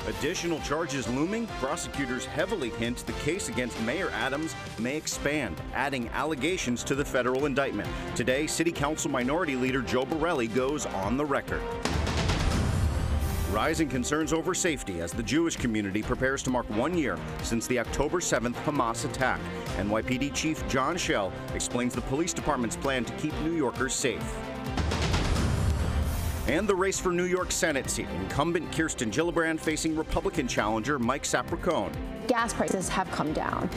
Additional charges looming. Prosecutors heavily hint the case against Mayor Adams may expand, adding allegations to the federal indictment. Today, City Council Minority Leader Joe Borelli goes on the record. Rising concerns over safety as the Jewish community prepares to mark 1 year since the October 7th Hamas attack. NYPD Chief John Schell explains the police department's plan to keep New Yorkers safe. And the race for New York Senate seat. Incumbent Kirsten Gillibrand facing Republican challenger Mike Sapricone. Gas prices have come down.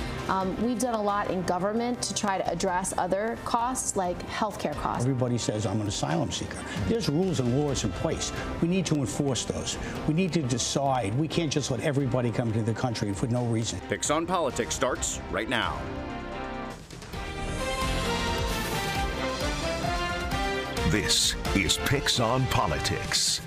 We've done a lot in government to try to address other costs like healthcare costs. Everybody says I'm an asylum seeker. There's rules and laws in place. We need to enforce those. We need to decide. We can't just let everybody come to the country for no reason. Picks on Politics starts right now. This is Picks on Politics.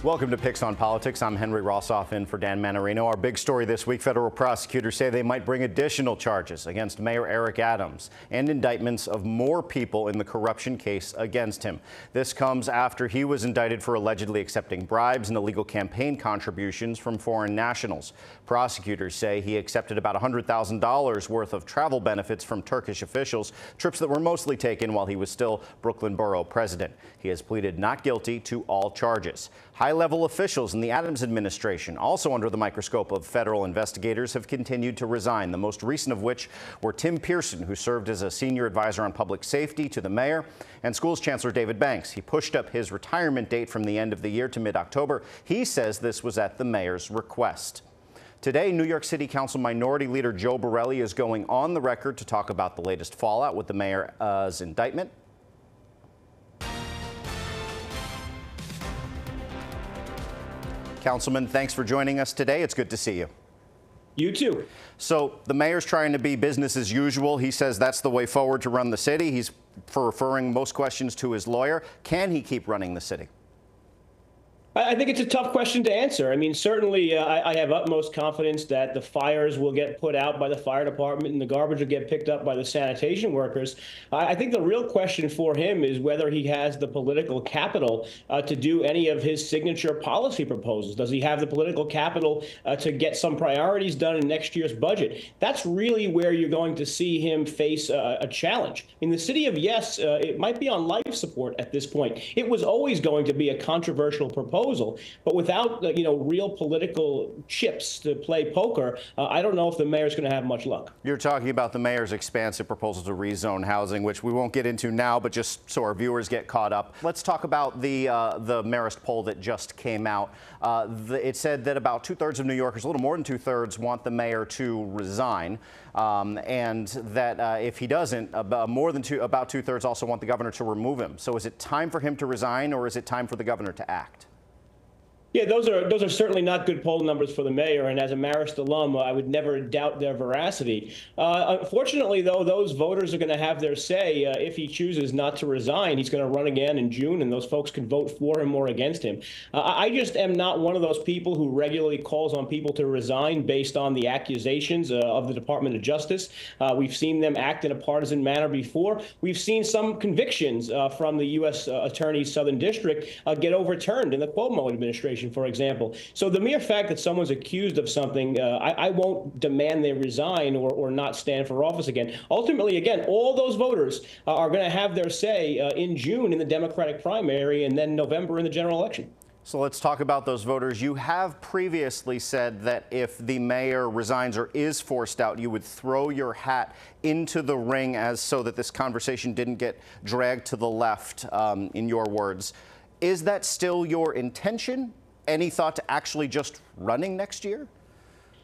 Welcome to Picks on Politics. I'm Henry Rossoff in for Dan Manarino. Our big story this week, federal prosecutors say they might bring additional charges against Mayor Eric Adams and indictments of more people in the corruption case against him. This comes after he was indicted for allegedly accepting bribes and illegal campaign contributions from foreign nationals. Prosecutors say he accepted about $100,000 worth of travel benefits from Turkish officials, trips that were mostly taken while he was still Brooklyn Borough president. He has pleaded not guilty to all charges. High-level officials in the Adams administration, also under the microscope of federal investigators, have continued to resign, the most recent of which were Tim Pearson, who served as a senior advisor on public safety to the mayor, and schools chancellor David Banks. He pushed up his retirement date from the end of the year to mid-October. He says this was at the mayor's request. Today, New York City Council Minority Leader Joe Borelli is going on the record to talk about the latest fallout with the mayor's indictment. Councilman, thanks for joining us today. It's good to see you. You too. So the mayor's trying to be business as usual. He says that's the way forward to run the city. He's referring most questions to his lawyer. Can he keep running the city? I think it's a tough question to answer. I mean, certainly I have utmost confidence that the fires will get put out by the fire department and the garbage will get picked up by the sanitation workers. I think the real question for him is whether he has the political capital to do any of his signature policy proposals. Does he have the political capital to get some priorities done in next year's budget? That's really where you're going to see him face a challenge. In the city of Yes, it might be on life support at this point. It was always going to be a controversial proposal. But without, real political chips to play poker, I don't know if the mayor's going to have much luck. You're talking about the mayor's expansive proposal to rezone housing, which we won't get into now, but just so our viewers get caught up. Let's talk about the Marist poll that just came out. It said that about 2/3 of New Yorkers, a little more than 2/3, want the mayor to resign, and that if he doesn't, about 2/3 also want the governor to remove him. So is it time for him to resign, or is it time for the governor to act? Yeah, those are certainly not good poll numbers for the mayor, and as a Marist alum, I would never doubt their veracity. Unfortunately, though, those voters are going to have their say. If he chooses not to resign, he's going to run again in June, and those folks can vote for him or against him. I just am not one of those people who regularly calls on people to resign based on the accusations of the Department of Justice. We've seen them act in a partisan manner before. We've seen some convictions from the U.S. Attorney's Southern District get overturned in the Cuomo administration, for example. So the mere fact that someone's accused of something, I won't demand they resign or not stand for office again. Ultimately, again, all those voters are going to have their say in June in the Democratic primary and then November in the general election. So let's talk about those voters. You have previously said that if the mayor resigns or is forced out, you would throw your hat into the ring so that this conversation didn't get dragged to the left, in your words. Is that still your intention? Any thought to actually just running next year?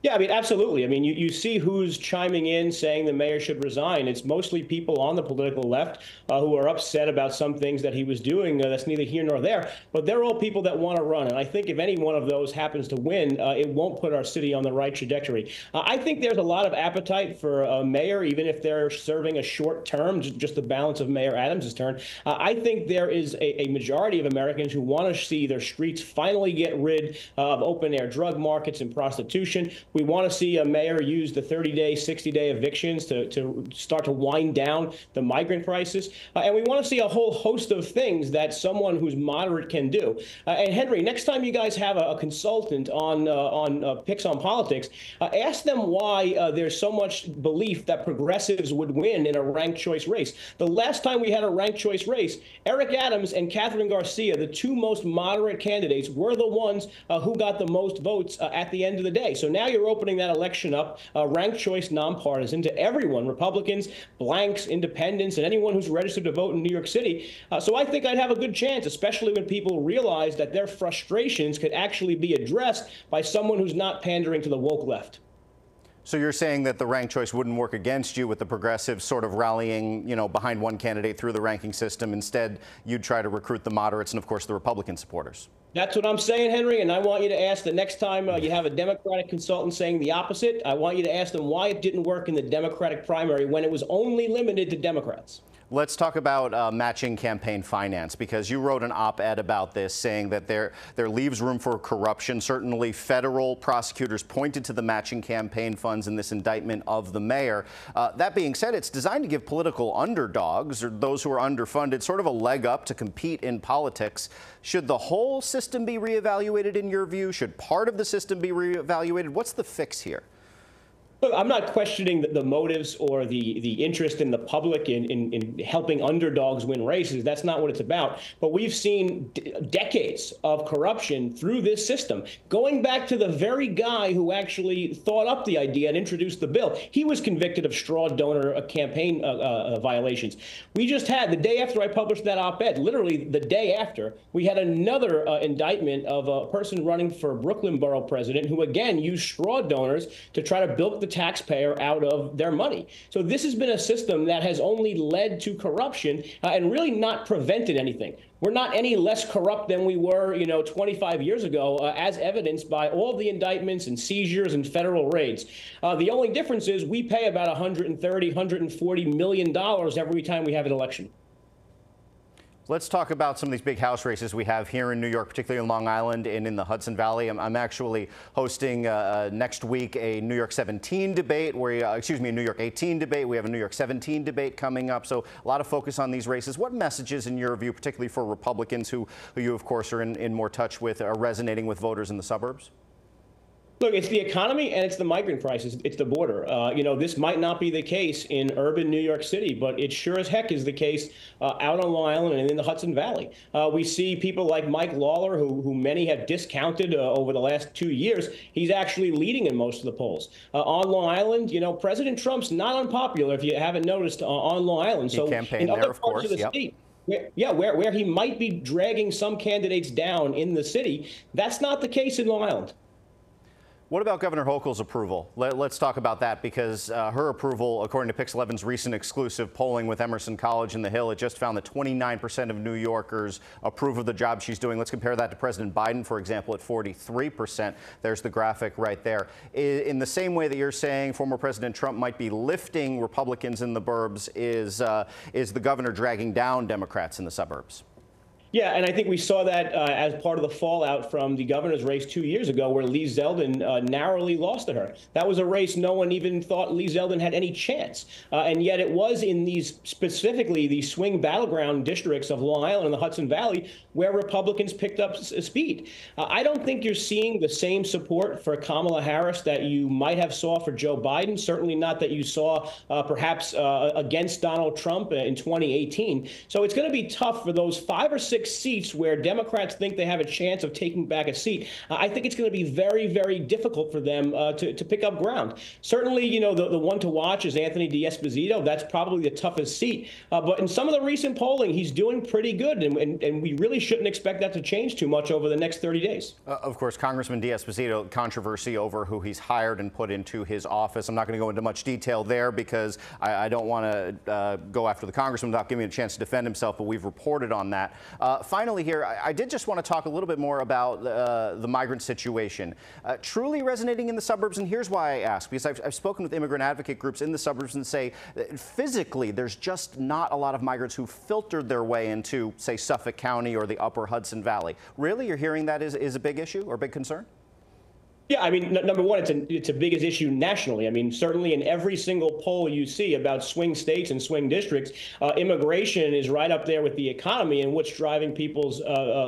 Yeah, I mean, absolutely. I mean, you see who's chiming in saying the mayor should resign. It's mostly people on the political left who are upset about some things that he was doing. That's neither here nor there. But they're all people that want to run. And I think if any one of those happens to win, it won't put our city on the right trajectory. I think there's a lot of appetite for a mayor, even if they're serving a short term, just the balance of Mayor Adams' term. I think there is a majority of Americans who want to see their streets finally get rid of open-air drug markets and prostitution. We want to see a mayor use the 30-day, 60-day evictions to start to wind down the migrant crisis. And we want to see a whole host of things that someone who's moderate can do. And Henry, next time you guys have a consultant on Picks on Politics, ask them why there's so much belief that progressives would win in a ranked choice race. The last time we had a ranked choice race, Eric Adams and Catherine Garcia, the two most moderate candidates, were the ones who got the most votes at the end of the day. So now you're opening that election up, ranked choice, nonpartisan, to everyone, Republicans, blanks, independents, and anyone who's registered to vote in New York City. So I think I'd have a good chance, especially when people realize that their frustrations could actually be addressed by someone who's not pandering to the woke left. So you're saying that the ranked choice wouldn't work against you with the progressives sort of rallying, behind one candidate through the ranking system. Instead, you'd try to recruit the moderates and, of course, the Republican supporters. That's what I'm saying, Henry, and I want you to ask the next time you have a Democratic consultant saying the opposite, I want you to ask them why it didn't work in the Democratic primary when it was only limited to Democrats. Let's talk about matching campaign finance, because you wrote an op-ed about this saying that there leaves room for corruption. Certainly, federal prosecutors pointed to the matching campaign funds in this indictment of the mayor. That being said, it's designed to give political underdogs, or those who are underfunded, sort of a leg up to compete in politics. Should the whole system be reevaluated in your view? Should part of the system be reevaluated? What's the fix here? Look, I'm not questioning the motives or the interest in the public in helping underdogs win races. That's not what it's about. But we've seen decades of corruption through this system, going back to the very guy who actually thought up the idea and introduced the bill. He was convicted of straw donor campaign violations. We just had, the day after I published that op-ed, literally the day after, we had another indictment of a person running for Brooklyn Borough president who, again, used straw donors to try to bilk the taxpayer out of their money. So this has been a system that has only led to corruption and really not prevented anything. We're not any less corrupt than we were, 25 years ago, as evidenced by all the indictments and seizures and federal raids. The only difference is we pay about $130, $140 million every time we have an election. Let's talk about some of these big House races we have here in New York, particularly in Long Island and in the Hudson Valley. I'm actually hosting next week a New York 17 debate, a New York 18 debate. We have a New York 17 debate coming up. So a lot of focus on these races. What messages, in your view, particularly for Republicans who you, of course, are in more touch with, are resonating with voters in the suburbs? Look, it's the economy and it's the migrant crisis. It's the border. This might not be the case in urban New York City, but it sure as heck is the case out on Long Island and in the Hudson Valley. We see people like Mike Lawler, who many have discounted over the last 2 years. He's actually leading in most of the polls. On Long Island, President Trump's not unpopular, if you haven't noticed, on Long Island. He so campaigned in other there, of parts course. of the state, where he might be dragging some candidates down in the city, that's not the case in Long Island. What about Governor Hochul's approval? Let's talk about that, because her approval, according to Pix 11's recent exclusive polling with Emerson College in the Hill, it just found that 29% of New Yorkers approve of the job she's doing. Let's compare that to President Biden, for example, at 43%. There's the graphic right there. In the same way that you're saying former President Trump might be lifting Republicans in the burbs, is the governor dragging down Democrats in the suburbs? Yeah, and I think we saw that as part of the fallout from the governor's race 2 years ago, where Lee Zeldin narrowly lost to her. That was a race no one even thought Lee Zeldin had any chance. And yet it was in these, specifically the swing battleground districts of Long Island and the Hudson Valley, where Republicans picked up speed. I don't think you're seeing the same support for Kamala Harris that you might have saw for Joe Biden, certainly not that you saw perhaps against Donald Trump in 2018. So it's going to be tough for those 5 or 6 seats where Democrats think they have a chance of taking back a seat. I think it's going to be very, very difficult for them to pick up ground. Certainly, the one to watch is Anthony D'Esposito. That's probably the toughest seat. But in some of the recent polling, he's doing pretty good, and we really shouldn't expect that to change too much over the next 30 days. Of course, Congressman D'Esposito, controversy over who he's hired and put into his office. I'm not going to go into much detail there, because I don't want to go after the congressman without giving him a chance to defend himself, but we've reported on that. Finally here, I did just want to talk a little bit more about the migrant situation. Truly resonating in the suburbs, and here's why I ask, because I've spoken with immigrant advocate groups in the suburbs and say physically there's just not a lot of migrants who filtered their way into, say, Suffolk County or the upper Hudson Valley. Really? You're hearing that is a big issue or a big concern? Yeah, I mean, number one, it's a biggest issue nationally. I mean, certainly in every single poll you see about swing states and swing districts, immigration is right up there with the economy and what's driving people's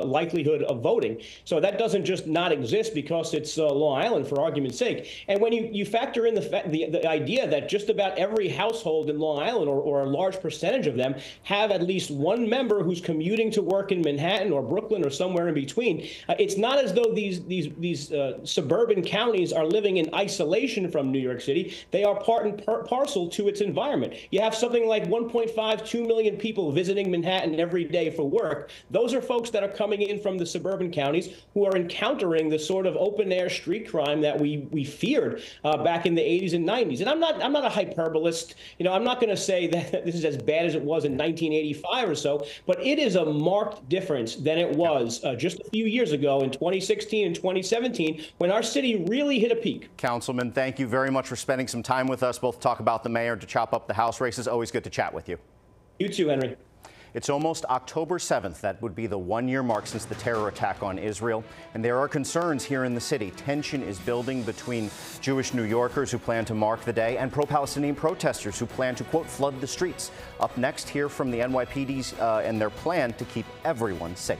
likelihood of voting. So that doesn't just not exist because it's Long Island, for argument's sake. And when you factor in the idea that just about every household in Long Island, or a large percentage of them, have at least one member who's commuting to work in Manhattan or Brooklyn or somewhere in between, it's not as though these suburban counties are living in isolation from New York City. They are part and parcel to its environment. You have something like 1.2 million people visiting Manhattan every day for work. Those are folks that are coming in from the suburban counties who are encountering the sort of open-air street crime that we feared back in the 80s and 90s. And I'm not a hyperbolist. You know, I'm not going to say that this is as bad as it was in 1985 or so, but it is a marked difference than it was just a few years ago in 2016 and 2017 when our city really hit a peak. Councilman, thank you very much for spending some time with us, both to talk about the mayor, to chop up the House races. Always good to chat with you. You too, Henry. It's almost October 7th. That would be the one-year mark since the terror attack on Israel. And there are concerns here in the city. Tension is building between Jewish New Yorkers who plan to mark the day and pro-Palestinian protesters who plan to, quote, flood the streets. Up next, hear from the NYPD's and their plan to keep everyone safe.